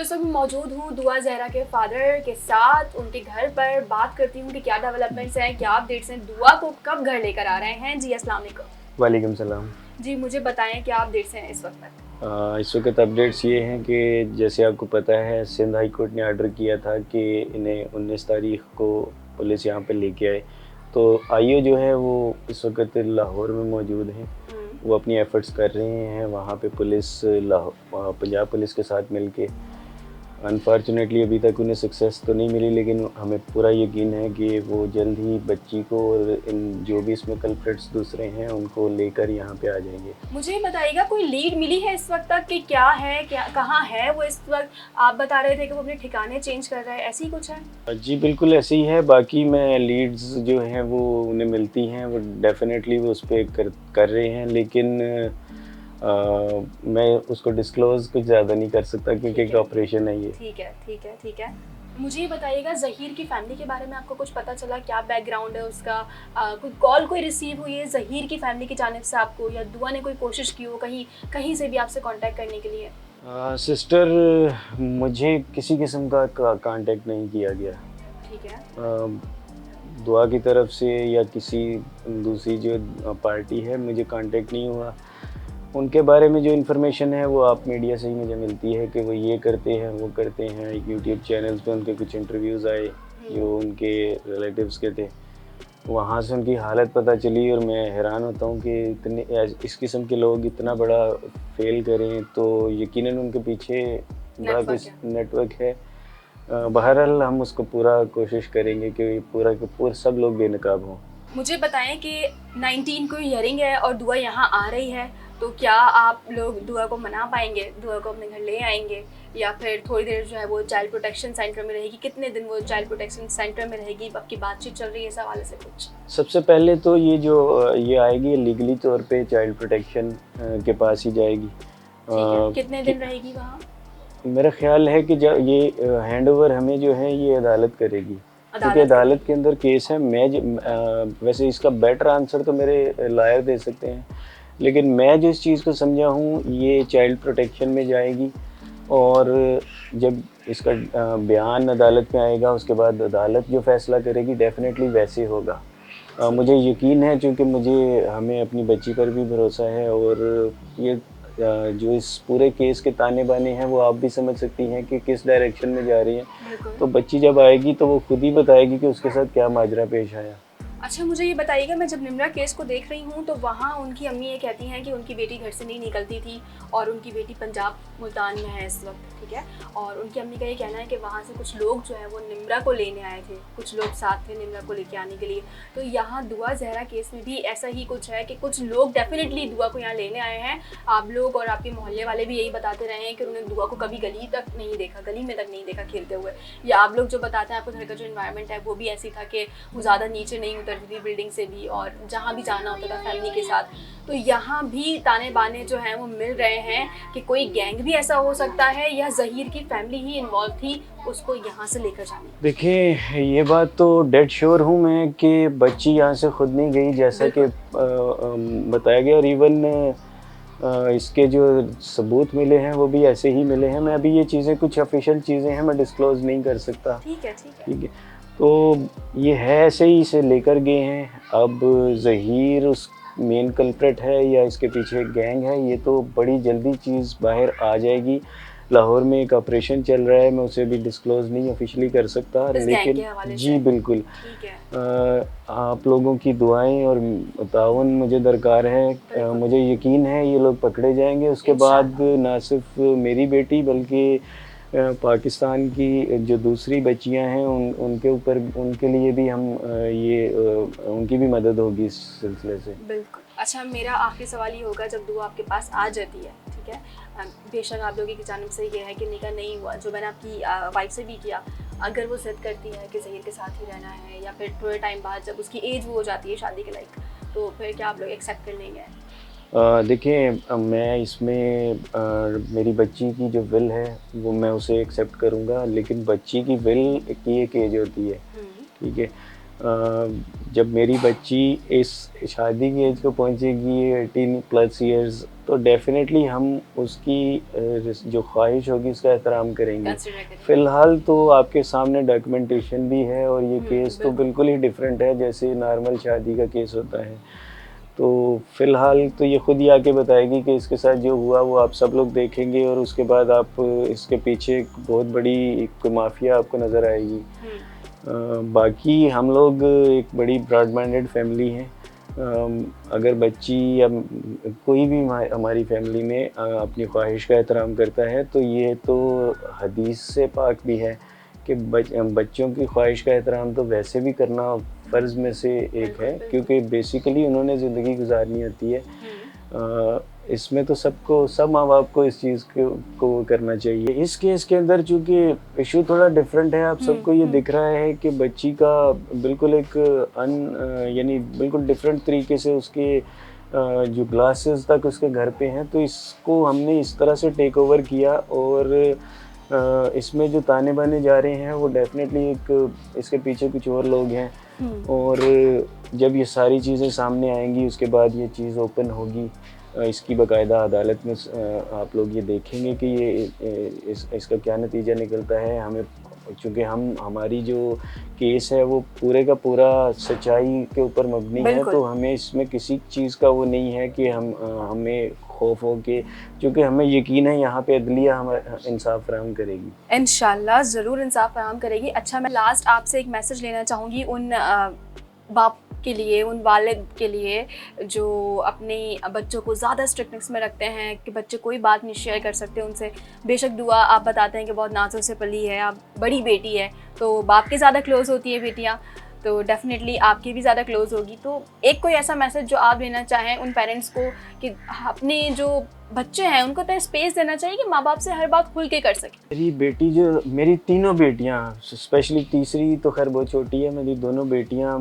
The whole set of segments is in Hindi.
इस वक्त मौजूद हूँ दुआ जहरा के फादर के साथ, उनके घर पर बात करती हूँ कि क्या डेवलपमेंट्स हैं, क्या अपडेट्स हैं, दुआ को कब घर लेकर आ रहे हैं। जी अस्सलाम वालेकुम। वालेकुम सलाम। जी मुझे बताएं क्या अपडेट्स हैं इस वक्त। इस वक्त अपडेट्स ये हैं कि जैसे आपको पता है सिंध हाई कोर्ट ने ऑर्डर किया था कि इन्हें 19 तारीख को पुलिस यहाँ पे लेके आए। तो आईओ जो है वो इस वक्त लाहौर में मौजूद हैं। वो अपनी एफ़र्ट्स कर रहे हैं वहाँ पे पुलिस पंजाब पुलिस के साथ मिलके। अनफॉर्चुनेटली अभी तक उन्हें सक्सेस तो नहीं मिली, लेकिन हमें पूरा यकीन है कि वो जल्द ही बच्ची को और इन जो भी इसमें कल्प्रिट्स दूसरे हैं उनको लेकर यहाँ पे आ जाएंगे। मुझे बताइएगा कोई लीड मिली है इस वक्त तक कि क्या है, क्या कहाँ है वो इस वक्त? आप बता रहे थे कि वो अपने ठिकाने चेंज कर रहा है, ऐसी कुछ है? जी बिल्कुल ऐसे ही है। बाकी मैं लीड्स जो हैं वो उन्हें मिलती हैं, वो डेफिनेटली वो उस पर कर रहे हैं, लेकिन मैं उसको डिस्क्लोज़ कुछ ज़्यादा नहीं कर सकता क्योंकि एक ऑपरेशन है ये। ठीक है। मुझे ये बताइएगा ज़हीर की फैमिली के बारे में आपको कुछ पता चला? क्या बैकग्राउंड है उसका? कोई कॉल कोई रिसीव हुई है ज़हीर की फैमिली की जानिब से आपको, या दुआ ने कोई कोशिश की हो कहीं से भी आपसे कांटेक्ट करने के लिए? सिस्टर, मुझे किसी किस्म का कांटेक्ट नहीं किया गया। ठीक है। दुआ की तरफ से या किसी दूसरी जो पार्टी है मुझे कांटेक्ट नहीं हुआ। उनके बारे में जो इन्फॉर्मेशन है वो आप मीडिया से ही मुझे मिलती है कि वो ये करते हैं वो करते हैं। यूट्यूब चैनल्स पे उनके कुछ इंटरव्यूज़ आए जो उनके रिलेटिव्स के थे, वहाँ से उनकी हालत पता चली और मैं हैरान होता हूँ कि इतने इस किस्म के लोग इतना बड़ा फेल करें, तो यकीनन उनके पीछे बड़ा कुछ नेटवर्क है। बहरहाल हम उसको पूरा कोशिश करेंगे कि पूरा सब लोग बेनकाब हों। मुझे बताएं कि 19 को हियरिंग है और दुआ यहाँ आ रही है, तो क्या आप लोग दुआ को मना पाएंगे, दुआ को अपने घर ले आएंगे, या फिर थोड़ी देर जो है वो चाइल्ड प्रोटेक्शन सेंटर में रहेगी? कितने दिन वो चाइल्ड प्रोटेक्शन सेंटर में रहेगी? आपकी बातचीत चल रही है इस हवाले से कुछ? सबसे पहले तो ये आएगी लीगली तौर पे चाइल्ड प्रोटेक्शन के पास ही जाएगी। कितने दिन रहेगी वहाँ? मेरा ख्याल है कि जब ये हैंडओवर हमें जो है ये अदालत करेगी, क्योंकि अदालत के अंदर केस है। वैसे इसका बेटर आंसर तो मेरे लॉयर दे सकते हैं, लेकिन मैं जो इस चीज़ को समझा हूँ ये चाइल्ड प्रोटेक्शन में जाएगी। और जब इसका बयान अदालत में आएगा उसके बाद अदालत जो फैसला करेगी डेफिनेटली वैसे होगा। मुझे यकीन है, क्योंकि हमें अपनी बच्ची पर भी भरोसा है, और ये जो इस पूरे केस के ताने बाने हैं वो आप भी समझ सकती हैं कि किस डायरेक्शन में जा रही हैं। तो बच्ची जब आएगी तो वो खुद ही बताएगी कि उसके साथ क्या माजरा पेश आया। अच्छा मुझे ये बताइएगा, मैं जब निम्रा केस को देख रही हूँ तो वहाँ उनकी अम्मी ये कहती हैं कि उनकी बेटी घर से नहीं निकलती थी और उनकी बेटी पंजाब मुल्तान में है इस वक्त, ठीक है। और उनकी अम्मी का ये कहना है कि वहाँ से कुछ लोग जो है वो निम्रा को लेने आए थे, कुछ लोग साथ थे निम्रा को लेके आने के लिए। तो यहाँ दुआ जहरा केस में भी ऐसा ही कुछ है कि कुछ लोग डेफिनेटली दुआ को यहाँ लेने आए हैं। आप लोग और आपके मोहल्ले वाले भी यही बताते रहे हैं कि उन्होंने दुआ को कभी गली में तक नहीं देखा खेलते हुए, या आप लोग जो बताते हैं आपको घर का जो इन्वायरमेंट है वो भी ऐसी था कि वो ज़्यादा नीचे नहीं उतरती थी बिल्डिंग से भी, और जहाँ भी जाना होता था फैमिली के साथ। तो यहाँ भी ताने बाने जो हैं वो मिल रहे हैं कि कोई गैंग भी ऐसा हो सकता है या ज़हीर की फैमिली ही इन्वॉल्व थी उसको यहाँ से लेकर जाने। देखिए ये बात तो डेड श्योर हूँ मैं कि बच्ची यहाँ से खुद नहीं गई, जैसा कि बताया गया, और इवन इसके जो सबूत मिले हैं वो भी ऐसे ही मिले हैं। मैं अभी ये चीज़ें कुछ ऑफिशियल चीज़ें हैं मैं डिस्क्लोज़ नहीं कर सकता। ठीक है। तो ये है ऐसे ही इसे लेकर गए हैं। अब ज़हीर उस मेन कल्प्रेट है या इसके पीछे एक गैंग है, ये तो बड़ी जल्दी चीज़ बाहर आ जाएगी। लाहौर में एक ऑपरेशन चल रहा है, मैं उसे भी डिस्क्लोज़ नहीं ऑफिशियली कर सकता, लेकिन जी बिल्कुल आप लोगों की दुआएं और ताउन मुझे दरकार है। मुझे यकीन है ये लोग पकड़े जाएंगे। उसके बाद ना सिर्फ मेरी बेटी बल्कि पाकिस्तान की जो दूसरी बच्चियां हैं उनके लिए भी हम उनकी भी मदद होगी इस सिलसिले से। बिल्कुल। अच्छा मेरा आखिरी सवाल ये होगा, जब दुआ आपके पास आ जाती है, ठीक है, बेशक आप लोगों की जानिब से ये है कि निकाह नहीं हुआ, जो मैंने आपकी वाइफ से भी किया, अगर वो जिद करती है कि ज़हीर के साथ ही रहना है, या फिर थोड़े टाइम बाद जब उसकी एज वो हो जाती है शादी के लायक, तो फिर क्या आप लोग एक्सेप्ट कर लेंगे? देखिए मैं इसमें मेरी बच्ची की जो विल है वो मैं उसे एक्सेप्ट करूँगा, लेकिन बच्ची की विल की एक एज होती है, ठीक है। जब मेरी बच्ची इस शादी की एज को पहुंचेगी 18+ ईयर्स, तो डेफिनेटली हम उसकी जो ख्वाहिश होगी उसका एहतराम करेंगे। कंसिडर करेंगे। फ़िलहाल तो आपके सामने डॉक्यूमेंटेशन भी है और ये केस तो बिल्कुल ही डिफरेंट है जैसे नॉर्मल शादी का केस होता है। तो फ़िलहाल तो ये खुद ही आके बताएगी कि इसके साथ जो हुआ वो आप सब लोग देखेंगे और उसके बाद आप इसके पीछे एक बहुत बड़ी एक माफिया आपको नज़र आएगी। बाकी हम लोग एक बड़ी ब्रॉड माइंडेड फैमिली हैं। अगर बच्ची या कोई भी हमारी फैमिली में अपनी ख्वाहिश का एहतराम करता है तो ये तो हदीस से पाक भी है कि बच्चों की ख्वाहिश का एहतराम तो वैसे भी करना फ़र्ज़ में से एक है, क्योंकि बेसिकली उन्होंने ज़िंदगी गुजारनी होती है। इसमें तो सब माँ बाप को इस चीज़ को करना चाहिए। इस केस के अंदर चूँकि इशू थोड़ा डिफरेंट है, आप सबको ये दिख रहा है कि बच्ची का बिल्कुल एक यानी बिल्कुल डिफरेंट तरीके से उसके जो ग्लासेस तक उसके घर पे हैं, तो इसको हमने इस तरह से टेक ओवर किया और इसमें जो ताने बाने जा रहे हैं वो डेफिनेटली एक इसके पीछे कुछ और लोग हैं। और जब ये सारी चीज़ें सामने आएंगी उसके बाद ये चीज़ ओपन होगी, इसकी बाकायदा अदालत में आप लोग ये देखेंगे कि ये इसका क्या नतीजा निकलता है। हमें चूँकि हमारी जो केस है वो पूरे का पूरा सच्चाई के ऊपर मबनी है, तो हमें इसमें किसी चीज़ का वो नहीं है कि हमें खौफ हो के, क्योंकि हमें यकीन है यहाँ पे अदलिया हमें इंसाफ फराहम करेगी। इंशाल्लाह ज़रूर इंसाफ फराहम करेगी। अच्छा, मैं लास्ट आपसे एक मैसेज लेना चाहूँगी उन बाप के लिए, उन वालिद के लिए जो अपने बच्चों को ज़्यादा स्ट्रिक्टनेस में रखते हैं कि बच्चे कोई बात नहीं शेयर कर सकते उनसे। बेशक दुआ आप बताते हैं कि बहुत नाज़ों से पली है, आप बड़ी बेटी है तो बाप के ज़्यादा क्लोज़ होती है बेटियाँ, तो डेफ़िनेटली आपकी भी ज़्यादा क्लोज़ होगी। तो एक कोई ऐसा मैसेज जो आप देना चाहें उन पेरेंट्स को कि अपने जो बच्चे हैं उनको तो स्पेस देना चाहिए कि माँ बाप से हर बात खुल के कर सकें। मेरी तीनों बेटियाँ, स्पेशली तीसरी तो खैर बहुत छोटी है, मेरी दोनों बेटियाँ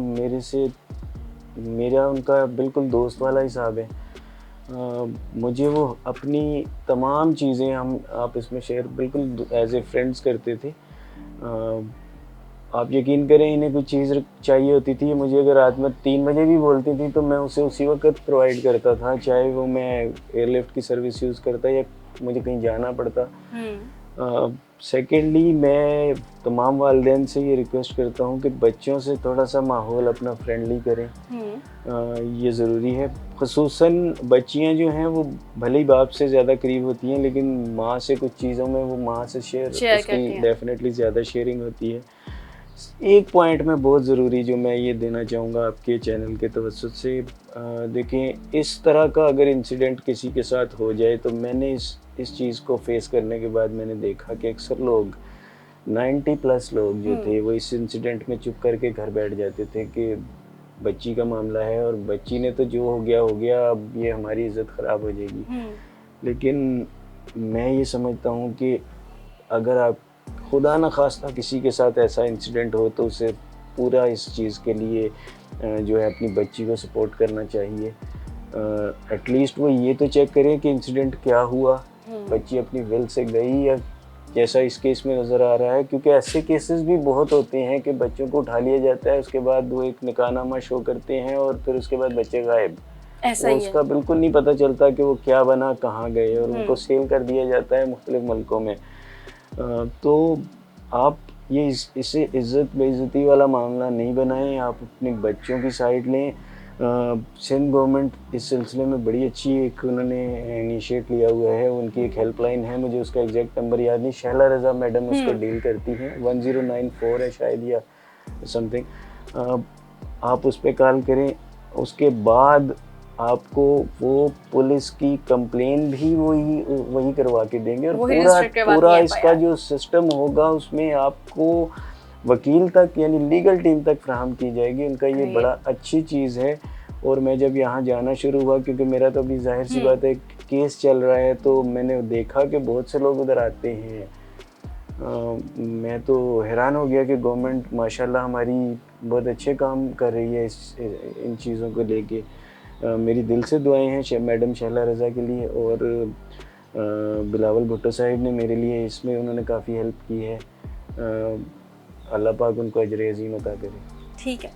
मेरा उनका बिल्कुल दोस्त वाला हिसाब है। मुझे वो अपनी तमाम चीज़ें आप इसमें शेयर बिल्कुल एज ए फ्रेंड्स करते थे। आप यकीन करें, इन्हें कुछ चीज़ चाहिए होती थी, मुझे अगर रात में 3 बजे भी बोलती थी तो मैं उसे उसी वक्त प्रोवाइड करता था, चाहे वो मैं एयरलिफ्ट की सर्विस यूज़ करता या मुझे कहीं जाना पड़ता। सेकेंडली, मैं तमाम वालिदैन से ये रिक्वेस्ट करता हूँ कि बच्चों से थोड़ा सा माहौल अपना फ्रेंडली करें। ये ज़रूरी है। ख़ुसूसन बच्चियाँ जो हैं वो भले ही बाप से ज़्यादा करीब होती हैं, लेकिन माँ से कुछ चीज़ों में वो माँ से शेयर उसकी डेफिनेटली ज़्यादा शेयरिंग होती है। एक पॉइंट में बहुत ज़रूरी जो मैं ये देना चाहूँगा आपके चैनल के तवज्जुह से, देखें, इस तरह का अगर इंसिडेंट किसी के साथ हो जाए तो मैंने इस चीज़ को फेस करने के बाद मैंने देखा कि अक्सर लोग 90+ लोग जो थे वो इस इंसिडेंट में चुप करके घर बैठ जाते थे कि बच्ची का मामला है और बच्ची ने तो जो हो गया, अब ये हमारी इज़्ज़त ख़राब हो जाएगी। लेकिन मैं ये समझता हूँ कि अगर आप खुदा न खास्ता किसी के साथ ऐसा इंसिडेंट हो तो उसे पूरा इस चीज़ के लिए जो है अपनी बच्ची को सपोर्ट करना चाहिए। एटलीस्ट वो ये तो चेक करें कि इंसिडेंट क्या हुआ, बच्ची अपनी विल से गई या जैसा इस केस में नज़र आ रहा है, क्योंकि ऐसे केसेस भी बहुत होते हैं कि बच्चों को उठा लिया जाता है, उसके बाद वो एक निकाहनामा शो करते हैं और फिर उसके बाद बच्चे गायब। उसका बिल्कुल नहीं पता चलता कि वो क्या बना, कहाँ गए, और उनको सेल कर दिया जाता है मुख्तलिफ मुल्कों में। तो आप ये इसे इज़्ज़त बेइज़्ज़ती वाला मामला नहीं बनाएं, आप अपने बच्चों की साइड लें। सिंध गवर्नमेंट इस सिलसिले में बड़ी अच्छी एक उन्होंने इनिशिएट लिया हुआ है, उनकी एक हेल्पलाइन है, मुझे उसका एग्जैक्ट नंबर याद नहीं, शहला रज़ा मैडम उसको डील करती हैं, 1094 है शायद या समथिंग। आप उस पर कॉल करें, उसके बाद आपको वो पुलिस की कंप्लेन भी वही करवा के देंगे और पूरा इसका जो सिस्टम होगा उसमें आपको वकील तक यानी लीगल टीम तक फ्राहम की जाएगी। उनका ये बड़ा अच्छी चीज़ है। और मैं जब यहाँ जाना शुरू हुआ, क्योंकि मेरा तो अभी जाहिर सी बात है केस चल रहा है, तो मैंने देखा कि बहुत से लोग उधर आते हैं। मैं तो हैरान हो गया कि गवर्नमेंट माशाल्लाह हमारी बहुत अच्छे काम कर रही है इन चीज़ों को लेके। मेरी दिल से दुआएं हैं मैडम शहला रज़ा के लिए, और बिलावल भुट्टो साहिब ने मेरे लिए इसमें उन्होंने काफ़ी हेल्प की है। अल्लाह पाक उनको अजर अज़ीम अता करे। ठीक है,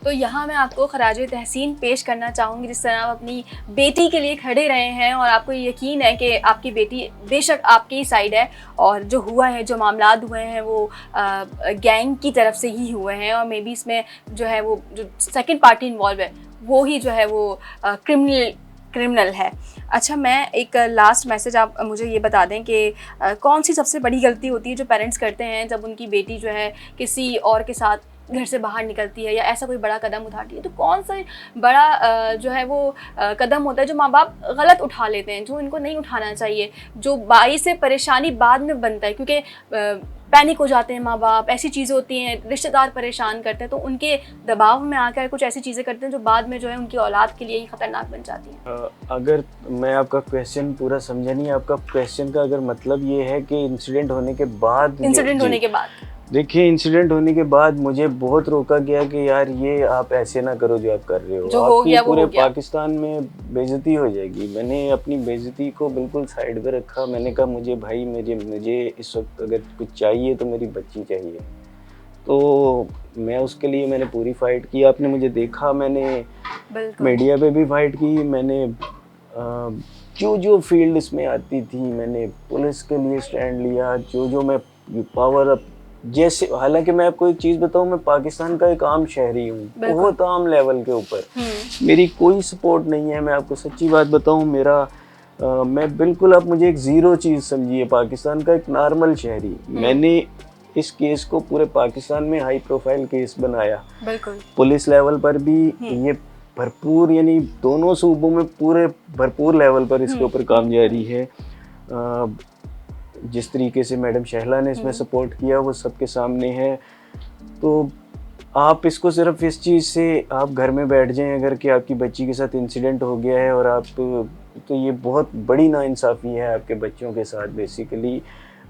तो यहाँ मैं आपको खराज तहसीन पेश करना चाहूँगी, जिस तरह आप अपनी बेटी के लिए खड़े रहे हैं और आपको यकीन है कि आपकी बेटी बेशक आपकी ही साइड है, और जो हुआ है, जो मामलात हुए हैं वो गैंग की तरफ से ही हुए हैं, और मे बी इसमें जो है वो जो सेकंड पार्टी इन्वॉल्व है वो ही जो है वो क्रिमिनल है। अच्छा, मैं एक लास्ट मैसेज आप मुझे ये बता दें कि कौन सी सबसे बड़ी गलती होती है जो पेरेंट्स करते हैं जब उनकी बेटी जो है किसी और के साथ घर से बाहर निकलती है या ऐसा कोई बड़ा कदम उठाती है, तो कौन सा बड़ा जो है वो कदम होता है जो माँ बाप गलत उठा लेते हैं, जो इनको नहीं उठाना चाहिए, जो बाइस से परेशानी बाद में बनता है, क्योंकि पैनिक हो जाते हैं माँ बाप, ऐसी चीज़ें होती हैं, रिश्तेदार परेशान करते हैं, तो उनके दबाव में आकर कुछ ऐसी चीज़ें करते हैं जो बाद में जो है उनकी औलाद के लिए ही ख़तरनाक बन जाती हैं। अगर मैं आपका क्वेश्चन पूरा समझा नहीं, आपका क्वेश्चन का अगर मतलब ये है कि इंसिडेंट होने के बाद, देखिए इंसिडेंट होने के बाद मुझे बहुत रोका गया कि यार ये आप ऐसे ना करो जो आप कर रहे हो, आपकी पूरे पाकिस्तान में बेइज्जती हो जाएगी। मैंने अपनी बेइज्जती को बिल्कुल साइड पे रखा। मैंने कहा मुझे भाई मुझे इस वक्त अगर कुछ चाहिए तो मेरी बच्ची चाहिए, तो मैं उसके लिए मैंने पूरी फाइट की। आपने मुझे देखा, मैंने मीडिया पे भी फाइट की, मैंने जो फील्ड इसमें आती थी मैंने पुलिस के लिए स्टैंड लिया, जो मैं पावर अप, जैसे, हालांकि मैं आपको एक चीज़ बताऊं, मैं पाकिस्तान का एक आम शहरी हूँ, बहुत आम लेवल के ऊपर, मेरी कोई सपोर्ट नहीं है। मैं आपको सच्ची बात बताऊं, मैं बिल्कुल, आप मुझे एक ज़ीरो चीज़ समझिए, पाकिस्तान का एक नॉर्मल शहरी। मैंने इस केस को पूरे पाकिस्तान में हाई प्रोफाइल केस बनाया, पुलिस लेवल पर भी ये भरपूर, यानी दोनों सूबों में पूरे भरपूर लेवल पर इसके ऊपर काम जारी है। जिस तरीके से मैडम शहला ने इसमें सपोर्ट किया वो सबके सामने है। तो आप इसको सिर्फ इस चीज़ से आप घर में बैठ जाएं अगर कि आपकी बच्ची के साथ इंसिडेंट हो गया है और आप, तो ये बहुत बड़ी नाइंसाफ़ी है आपके बच्चों के साथ। बेसिकली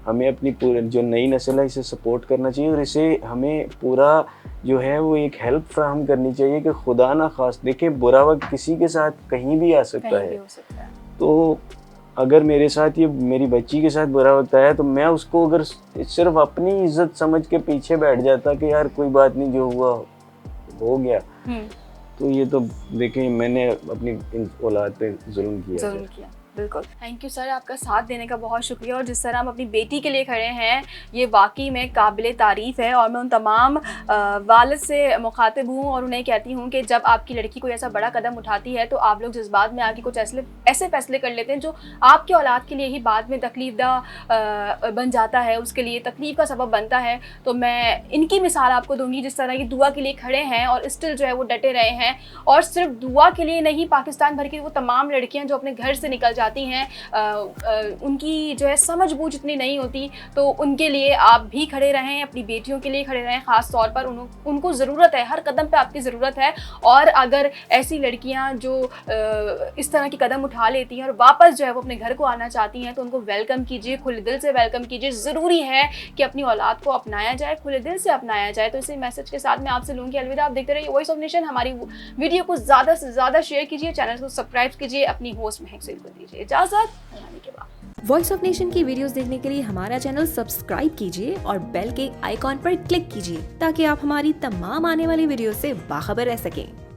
हमें अपनी पूरी जो नई नस्ल है इसे सपोर्ट करना चाहिए, और इसे हमें पूरा जो है वो एक हेल्प फ्राहम करनी चाहिए कि खुदा ना खास, देखिए बुरा वक्त किसी के साथ कहीं भी आ सकता है। तो अगर मेरे साथ ये मेरी बच्ची के साथ बुरा वक्त आया तो मैं उसको अगर सिर्फ अपनी इज्जत समझ के पीछे बैठ जाता कि यार कोई बात नहीं, जो हुआ हो गया, तो ये तो देखें मैंने अपनी औलाद पे जुल्म किया। बिल्कुल, थैंक यू सर, आपका साथ देने का बहुत शुक्रिया। और जिस तरह हम अपनी बेटी के लिए खड़े हैं ये वाकई में काबिल तारीफ़ है, और मैं उन तमाम वालिद से मुखातिब हूँ और उन्हें कहती हूँ कि जब आपकी लड़की कोई ऐसा बड़ा कदम उठाती है तो आप लोग जज्बात में आके कुछ ऐसे फैसले कर लेते हैं जो आपके औलाद के लिए ही बाद में तकलीफदा बन जाता है, उसके लिए तकलीफ़ का सबब बनता है। तो मैं इनकी मिसाल आपको दूँगी, जिस तरह की दुआ के लिए खड़े हैं और स्टिल जो है वो डटे रहे हैं, और सिर्फ दुआ के लिए नहीं, पाकिस्तान भर की वो तमाम लड़कियाँ जो अपने घर से निकल जाती हैं, उनकी जो है समझ बूझ इतनी नहीं होती, तो उनके लिए आप भी खड़े रहें, अपनी बेटियों के लिए खड़े रहें। ख़ास तौर पर उनको ज़रूरत है, हर कदम पे आपकी ज़रूरत है। और अगर ऐसी लड़कियां जो इस तरह के कदम उठा लेती हैं और वापस जो है वो अपने घर को आना चाहती हैं तो उनको वेलकम कीजिए, खुले दिल से वेलकम कीजिए। ज़रूरी है कि अपनी औलाद को अपनाया जाए, खुले दिल से अपनाया जाए। तो इसी मैसेज के साथ मैं आपसे लूँगी अलविदा। आप देखते रहिए वॉइस ऑफ नेशन। हमारी वीडियो को ज़्यादा से ज़्यादा शेयर कीजिए, चैनल को सब्सक्राइब कीजिए, अपनी होस्ट महक सईद को दीजिए इजाज़त। वॉइस ऑफ नेशन की वीडियोस देखने के लिए हमारा चैनल सब्सक्राइब कीजिए और बेल के आइकॉन पर क्लिक कीजिए ताकि आप हमारी तमाम आने वाली वीडियो से बाखबर रह सकें।